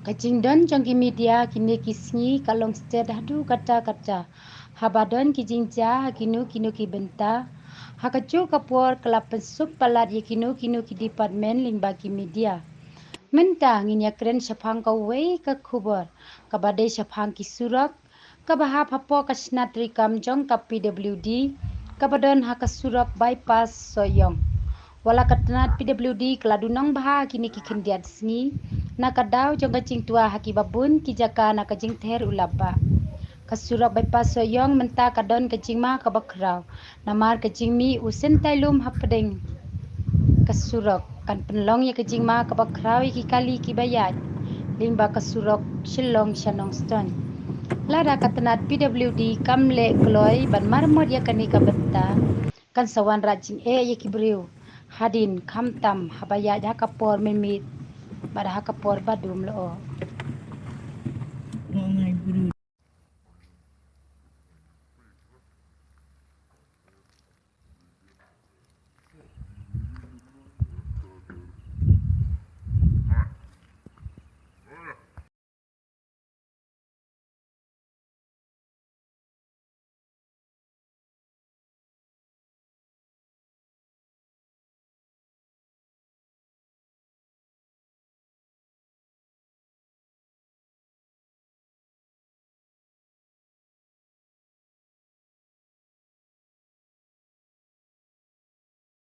Kajing don jongki media kini kisngi kalong sted hadu kata habadon kijing ja kinu ki benta hakacu kapur kelapen sup palat kinu ki department limba ki media menta nginya keren syapang kawai ke kubur kabade syapang ki surak kabahap hapo kasnat rikam jong ka PWD kabadon hakasurak bypass soyong wala katanat PWD keladunang baha kini ki kendiat sngi nakadaw jong kacing tua haki babun ki jaka nakajing ter ulaba kasurak bypass soyong menta kadon kacing ma kabakrau namar kacing mi usen tailum hapadeng kasurak kan penlong ya kacing ma kabakrau ki kali ki bayat limba kasurak shillong shanong stone lada katanat PWD kamle kloy ban marmod ya kani kabenta kan sawan rajing ya kibriu hadin kamtam habaya ya kapor memit pada hakapor badum lo.